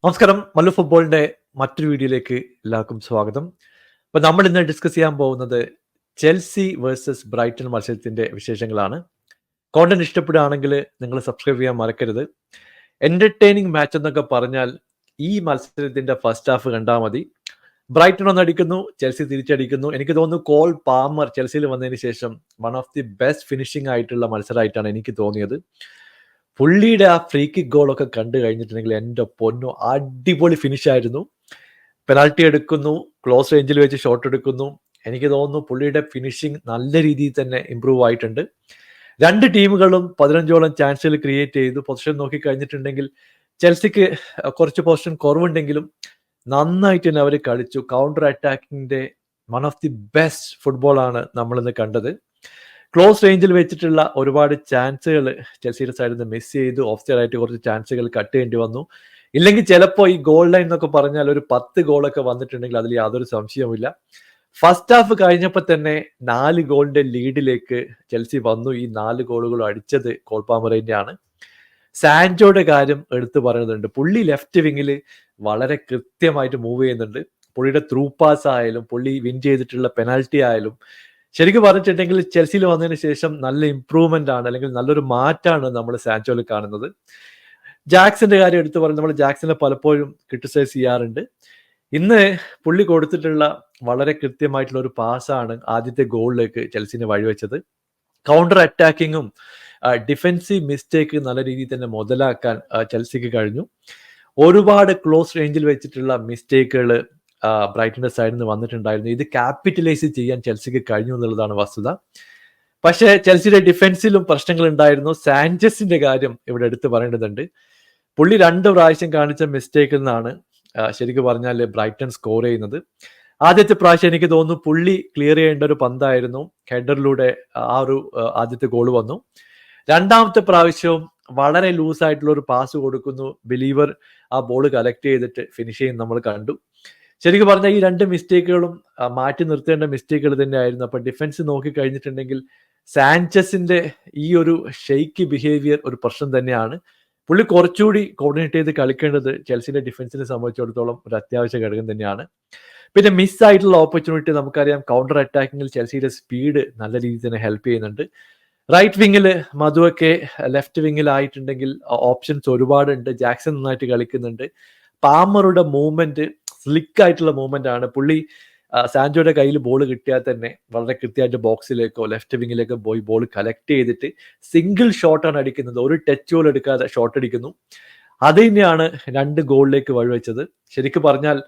നമസ്കാരം. മല്ലു ഫുട്ബോളിന്റെ മറ്റൊരു വീഡിയോയിലേക്ക് എല്ലാവർക്കും സ്വാഗതം. അപ്പോൾ നമ്മൾ ഇന്ന് ഡിസ്കസ് ചെയ്യാൻ പോകുന്നത് ചെൽസി വേഴ്സസ് ബ്രൈറ്റൺ മത്സരത്തിന്റെ വിശേഷങ്ങളാണ്. കോണ്ടന്റ് ഇഷ്ടപ്പെടുകയാണെങ്കിൽ നിങ്ങൾ സബ്സ്ക്രൈബ് ചെയ്യാൻ മറക്കരുത്. എന്റർടൈനിങ് മാച്ച് എന്നൊക്കെ പറഞ്ഞാൽ ഈ മത്സരത്തിന്റെ ഫസ്റ്റ് ഹാഫ് കണ്ടാൽ മതി. ബ്രൈറ്റൺ ഒന്നടിക്കുന്നു, ചെൽസി തിരിച്ചടിക്കുന്നു. എനിക്ക് തോന്നുന്നു കോൾ പാമർ ചെൽസിയിൽ വന്നതിന് ശേഷം one of the best finishing ആയിട്ടുള്ള മത്സരമായിട്ടാണ് എനിക്ക് തോന്നിയത്. പുള്ളിയുടെ ആ ഫ്രീ കിക്ക് ഗോളൊക്കെ കണ്ടു കഴിഞ്ഞിട്ടുണ്ടെങ്കിൽ എൻ്റെ പൊന്നോ അടിപൊളി ഫിനിഷ് ആയിരുന്നു. പെനാൾട്ടി എടുക്കുന്നു, ക്ലോസ് റേഞ്ചിൽ വെച്ച് ഷോട്ട് എടുക്കുന്നു. എനിക്ക് തോന്നുന്നു പുള്ളിയുടെ ഫിനിഷിംഗ് നല്ല രീതിയിൽ തന്നെ ഇമ്പ്രൂവ് ആയിട്ടുണ്ട്. രണ്ട് ടീമുകളും 15ഓളം ചാൻസുകൾ ക്രിയേറ്റ് ചെയ്തു. പൊസിഷൻ നോക്കി കഴിഞ്ഞിട്ടുണ്ടെങ്കിൽ ചെൽസിക്ക് കുറച്ച് പൊസിഷൻ കുറവുണ്ടെങ്കിലും നന്നായിട്ട് തന്നെ അവർ കളിച്ചു. കൗണ്ടർ അറ്റാക്കിങ്ങിന്റെ വൺ ഓഫ് ദി ബെസ്റ്റ് ഫുട്ബോളാണ് നമ്മളിന്ന് കണ്ടത്. ക്ലോസ് റേഞ്ചിൽ വെച്ചിട്ടുള്ള ഒരുപാട് ചാൻസുകൾ ചെൽസിയുടെ സൈഡിൽ നിന്ന് മിസ് ചെയ്തു. ഓഫ് സൈഡ് ആയിട്ട് കുറച്ച് ചാൻസുകൾ കട്ട് ചെയ്യേണ്ടി വന്നു. ഇല്ലെങ്കിൽ ചിലപ്പോൾ ഈ ഗോൾ ലൈൻ എന്നൊക്കെ പറഞ്ഞാൽ ഒരു 10 ഗോളൊക്കെ വന്നിട്ടുണ്ടെങ്കിൽ അതിൽ യാതൊരു സംശയവുമില്ല. ഫസ്റ്റ് ഹാഫ് കഴിഞ്ഞപ്പോൾ തന്നെ 4 ഗോളിന്റെ ലീഡിലേക്ക് ചെൽസി വന്നു. ഈ 4 ഗോളുകൾ അടിച്ചത് കോൾ പാമറിന്റെയാണ്. സാൻജോയുടെ കാര്യം എടുത്തു പറയുന്നുണ്ട്. പുള്ളി ലെഫ്റ്റ് വിങ്ങിൽ വളരെ കൃത്യമായിട്ട് മൂവ് ചെയ്യുന്നുണ്ട്. പുള്ളിയുടെ ത്രൂ പാസ് ആയാലും പുള്ളി വിൻ ചെയ്തിട്ടുള്ള പെനാൽറ്റി ആയാലും ശരിക്കും പറഞ്ഞിട്ടുണ്ടെങ്കിൽ ചെൽസിയിൽ വന്നതിന് ശേഷം നല്ല ഇമ്പ്രൂവ്മെന്റ് ആണ്, അല്ലെങ്കിൽ നല്ലൊരു മാറ്റാണ് നമ്മൾ സാൻചോയിൽ കാണുന്നത്. ജാക്സന്റെ കാര്യം എടുത്തു പറയുന്നത് നമ്മൾ ജാക്സനെ പലപ്പോഴും ക്രിട്ടിസൈസ് ചെയ്യാറുണ്ട്. ഇന്ന് പുള്ളി കൊടുത്തിട്ടുള്ള വളരെ കൃത്യമായിട്ടുള്ള ഒരു പാസ്സാണ് ആദ്യത്തെ ഗോളിലേക്ക് ചെൽസിനെ വഴിവെച്ചത്. കൗണ്ടർ അറ്റാക്കിങ്ങും ഡിഫൻസീവ് മിസ്റ്റേക്ക് നല്ല രീതിയിൽ തന്നെ മുതലാക്കാൻ ചെൽസിക്ക് കഴിഞ്ഞു. ഒരുപാട് ക്ലോസ് റേഞ്ചിൽ വെച്ചിട്ടുള്ള മിസ്റ്റേക്കുകൾ ബ്രൈറ്റന്റെ സൈഡിൽ നിന്ന് വന്നിട്ടുണ്ടായിരുന്നു. ഇത് ക്യാപിറ്റലൈസ് ചെയ്യാൻ ചെൽസിക്ക് കഴിഞ്ഞു എന്നുള്ളതാണ് വസ്തുത. പക്ഷേ ചെൽസിയുടെ ഡിഫൻസിലും പ്രശ്നങ്ങൾ ഉണ്ടായിരുന്നു. സാഞ്ചസിന്റെ കാര്യം ഇവിടെ എടുത്തു പറയേണ്ടതുണ്ട്. പുള്ളി 2 പ്രാവശ്യം കാണിച്ച മിസ്റ്റേക്കിൽ നിന്നാണ് ശരിക്കും പറഞ്ഞാൽ ബ്രൈറ്റൺ സ്കോർ ചെയ്യുന്നത്. ആദ്യത്തെ പ്രാവശ്യം എനിക്ക് തോന്നുന്നു പുള്ളി ക്ലിയർ ചെയ്യേണ്ട ഒരു പന്തായിരുന്നു. ഹെഡറിലൂടെ ആ ഒരു ആദ്യത്തെ ഗോൾ വന്നു. രണ്ടാമത്തെ പ്രാവശ്യവും വളരെ ലൂസായിട്ടുള്ള ഒരു പാസ് കൊടുക്കുന്നു. ബിലീവർ ആ ബോൾ കളക്ട് ചെയ്തിട്ട് ഫിനിഷ് ചെയ്യുന്ന നമ്മൾ കണ്ടു. ശരിക്കും പറഞ്ഞാൽ ഈ 2 മിസ്റ്റേക്കുകളും മാറ്റി നിർത്തേണ്ട മിസ്റ്റേക്കുകൾ തന്നെയായിരുന്നു. അപ്പൊ ഡിഫൻസ് നോക്കി കഴിഞ്ഞിട്ടുണ്ടെങ്കിൽ സാൻചസിന്റെ ഈ ഒരു ഷെയ്ക്ക് ബിഹേവിയർ ഒരു പ്രശ്നം തന്നെയാണ്. പുള്ളി കുറച്ചുകൂടി കോർഡിനേറ്റ് ചെയ്ത് കളിക്കേണ്ടത് ചെൽസിന്റെ ഡിഫൻസിനെ സംബന്ധിച്ചിടത്തോളം ഒരു അത്യാവശ്യ ഘടകം തന്നെയാണ്. പിന്നെ മിസ്സായിട്ടുള്ള ഓപ്പർച്യൂണിറ്റി നമുക്കറിയാം. കൗണ്ടർ അറ്റാക്കിങ്ങിൽ ചെൽസിയുടെ സ്പീഡ് നല്ല രീതിയിൽ തന്നെ ഹെൽപ്പ് ചെയ്യുന്നുണ്ട്. റൈറ്റ് വിങ്ങിൽ മധുവൊക്കെ, ലെഫ്റ്റ് വിങ്ങിലായിട്ടുണ്ടെങ്കിൽ ഓപ്ഷൻസ് ഒരുപാടുണ്ട്. ജാക്സൺ നന്നായിട്ട് കളിക്കുന്നുണ്ട്. പാമറുടെ മൂവ്മെന്റ് സ്ലിക്ക് ആയിട്ടുള്ള മൂവ്മെന്റ് ആണ്. പുള്ളി സാൻജോയുടെ കയ്യിൽ ബോൾ കിട്ടിയാൽ തന്നെ വളരെ കൃത്യമായിട്ട് ബോക്സിലേക്കോ ലെഫ്റ്റ് വിങ്ങിലേക്കോ പോയി ബോൾ കളക്ട് ചെയ്തിട്ട് സിംഗിൾ ഷോട്ടാണ് അടിക്കുന്നത്. ഒരു ടച്ച് പോലും എടുക്കാതെ ഷോട്ട് അടിക്കുന്നു. അത് തന്നെയാണ് 2 ഗോളിലേക്ക് വഴിവെച്ചത്. ശരിക്കും പറഞ്ഞാൽ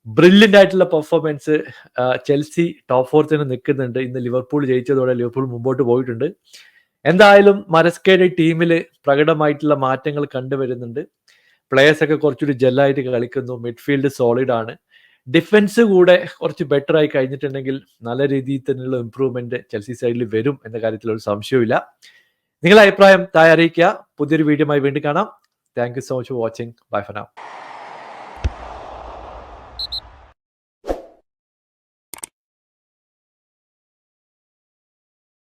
ബ്രില്യൻ്റ് ആയിട്ടുള്ള പെർഫോമൻസ്. ചെൽസി ടോപ്പ് 4 തന്നെ നിൽക്കുന്നുണ്ട്. ഇന്ന് ലിവർപൂൾ ജയിച്ചതോടെ ലിവർപൂൾ മുമ്പോട്ട് പോയിട്ടുണ്ട്. എന്തായാലും മരസ്കയുടെ ടീമിൽ പ്രകടമായിട്ടുള്ള മാറ്റങ്ങൾ കണ്ടുവരുന്നുണ്ട്. പ്ലേയേഴ്സ് ഒക്കെ കുറച്ചൊരു ജെല്ലായിട്ട് കളിക്കുന്നു. മിഡ്ഫീൽഡ് സോളിഡ് ആണ്. ഡിഫൻസ് കൂടെ കുറച്ച് ബെറ്റർ ആയി കഴിഞ്ഞിട്ടുണ്ടെങ്കിൽ നല്ല രീതിയിൽ തന്നെയുള്ള ഇമ്പ്രൂവ്മെന്റ് ചെൽസി സൈഡിൽ വരും എന്ന കാര്യത്തിൽ ഒരു സംശയവുമില്ല. നിങ്ങളുടെ അഭിപ്രായം താഴെ അറിയിക്കുക. പുതിയൊരു വീഡിയോയുമായി വീണ്ടും കാണാം. Thank you so much for watching. Bye for now.